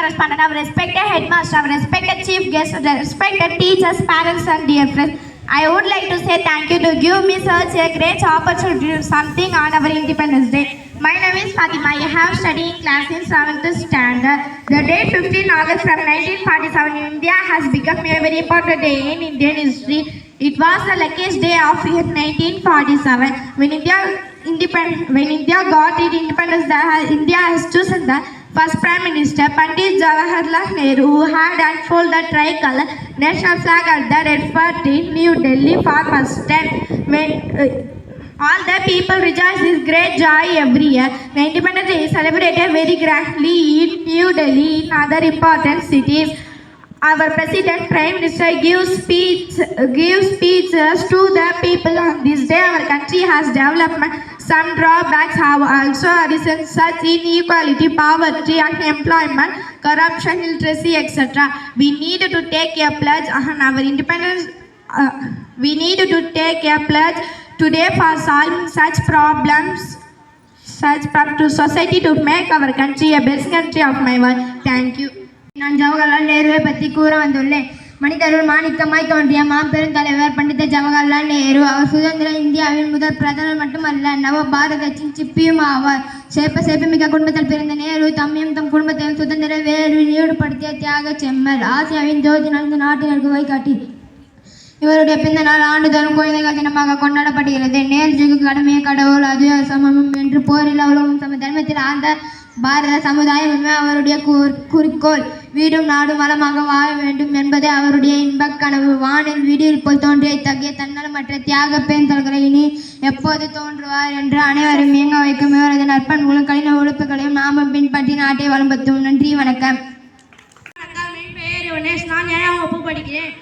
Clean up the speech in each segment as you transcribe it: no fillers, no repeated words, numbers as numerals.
correspondent, our respected headmaster, our respected chief guest, respected teachers, parents and dear friends. I would like to say thank you to give me such a great opportunity to do something on our Independence Day. My name is Fatima. I have studied in class in 7th standard. The date 15 August from 1947 in India has become a very important day in Indian history. It was the luckiest day of year 1947 when India got its independence. India has chosen the first Prime Minister Pandit Jawaharlal Nehru, who had unfolded the tricolor national flag at the Red Fort in New Delhi for first time. When all the people rejoice this great joy every year. The Independence Day is celebrated very grandly in New Delhi and other important cities. Our President, Prime Minister gives speeches to the people on this day. Our country has development. Some drawbacks have also arisen, such inequality, poverty, unemployment, corruption, illiteracy, etc. We need to take a pledge on our independence. We need to take a pledge today for solving such problems to society to make our country a best country of my world. Thank you. நான் ஜவஹர்லால் நேருவை பற்றி கூற வந்துள்ளேன். மனிதர்கள் மாணிக்கமாய் தோன்றிய மாபெருந்தலைவர் பண்டித ஜவஹர்லால் நேரு. அவர் சுதந்திர இந்தியாவின் முதல் பிரதமர் மட்டுமல்ல, நவ பாரதத்தின் சிப்பியும் ஆவார். சேப்பமிக்க குடும்பத்தில் பிறந்த நேரு தம்மையும் தம் குடும்பத்தையும் சுதந்திர வேள்வியில் ஈடுபடுத்திய தியாக செம்மல். ஆசியாவின் ஜோதி நடந்த நாட்டினருக்கு வழிகாட்டி. இவருடைய பிறந்த நாள் ஆண்டுதோறும் குழந்தைகள் தினமாக கொண்டாடப்படுகிறது. நேருஜிக்கு கடமையை கடவுள் அது சமமும் என்று போரில் அவ்வளவும் சம தர்மத்தில் ஆழ்ந்த பாரத சமுதாயம் அவருடைய குறிக்கோள். வீடும் நாடும் வளமாக வாழ வேண்டும் என்பதே அவருடைய இன்பக் கனவு. வானில் வீடில் போல் தோன்றிய இத்தகைய தன்னலமற்ற தியாக பேந்தல்களை இனி எப்போது தோன்றுவார் என்று அனைவரும் இயங்க வைக்கும் இவரது நற்பண்புகளும் கடின உழைப்புகளையும் நாமும் பின்பற்றி நாட்டை வளம்படுத்தும். நன்றி, வணக்கம். என் பெயர் யுவனேஷ். நான் 7ஆம் வகுப்பு படிக்கிறேன்.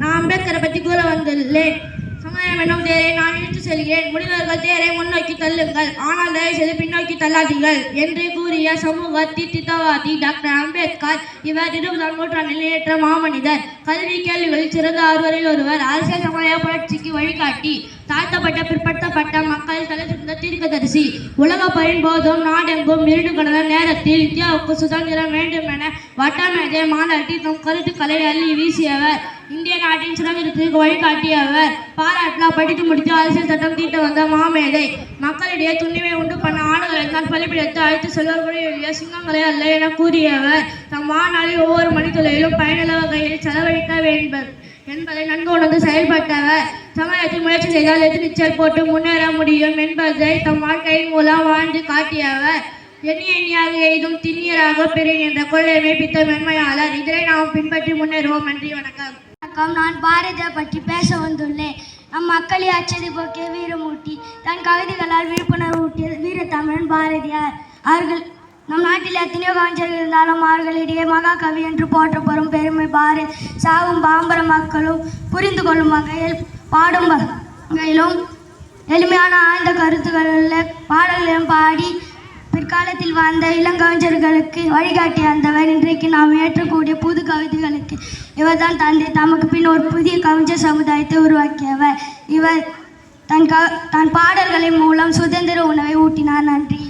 நான் அம்பேத்கரை பற்றி கூற வந்துள்ளேன். சமுதாயம் என்னும் தேரை நான் இழுத்து செல்கிறேன். முடிவர்கள் தேரை முன்னோக்கி தள்ளுங்கள், ஆனால் தயவு செய்து பின்னோக்கி தள்ளாதீர்கள் என்று கூறிய சமூக திட்டவாதி டாக்டர் அம்பேத்கர். இவர் 20ஆம் நூற்றாண்டில் ஏற்ற மாமனிதர். கல்வி கேள்விகளில் சிறந்த ஆர்வரில் ஒருவர். அரசியல் சமுதாய புரட்சிக்கு வழிகாட்டி. தாழ்த்தப்பட்ட பிற்படுத்தப்பட்ட மக்கள் தலைசிறந்த தீர்க்கதரிசி. உலக போரின் போதும் நாடெங்கும் இருண்டு கடந்த நேரத்தில் இந்தியாவுக்கு சுதந்திரம் வேண்டும் என வட்டமேஜை மாநாட்டில் தம் கருத்துக்களை அள்ளி வீசியவர். இந்திய நாட்டின் சுதந்திரத்திற்கு வழிகாட்டியவர். பாராட்டில் படித்து முடித்து அரசியல் சட்டம் தீட்ட வந்த மாமேதை. மக்களிடையே துணிவை உண்டு பண்ண ஆணுகளை தான் பலிபிடித்து அழைத்து செல்வர்களை எழுதிய சிங்கங்களே அல்ல என கூறியவர். தம் வாழ்நாளில் ஒவ்வொரு மணித்துறையிலும் பயனுள்ள வகையில் செலவழிக்க வேண்டும் என்பதை நன்கு உணர்ந்து செயல்பட்டவர். சமயத்தில் முயற்சி செய்தால் எதிர்நீச்சல் போட்டு முன்னேற முடியும் என்பதை தம் வாழ்க்கையின் மூலம் வாழ்ந்து காட்டியவர். எண்ணியாக எய்தும் திண்ணியராக பெறேன் என்ற கொள்ளைமை பித்த மென்மையாளர். இதனை நாம் பின்பற்றி முன்னேறுவோம். நன்றி, வணக்கம். நான் பாரதியை பற்றி பேச வந்துள்ளேன். நம் மக்களை அச்சதை போக்கிய வீரமூட்டி தன் கவிதைகளால் விழிப்புணர்வு ஊட்டிய வீரத்தமிழன் பாரதியார். அவர்கள் நம் நாட்டில் எத்தனையோ கவிஞர்கள் இருந்தாலும் அவர்களிடையே மகாகவி என்று போற்றப்படும் பெருமை பாரதி. சாவும் பாம்பர மக்களும் புரிந்து கொள்ளும் வகையில் பாடும் வகையிலும் எளிமையான ஆழ்ந்த கருத்துக்களில் பாடல்களும் பாடி பிற்காலத்தில் வந்த இளங்கவிஞர்களுக்கு வழிகாட்டி வந்தவர். இன்றைக்கு நாம் ஏற்றக்கூடிய புது கவிதைகளுக்கு இவர் தான் தந்தை. தமக்கு பின் ஒரு புதிய கவிஞர் சமுதாயத்தை உருவாக்கியவர். இவர் தன் பாடல்களின் மூலம் சுதந்திர உணவை ஊட்டினார். நன்றி.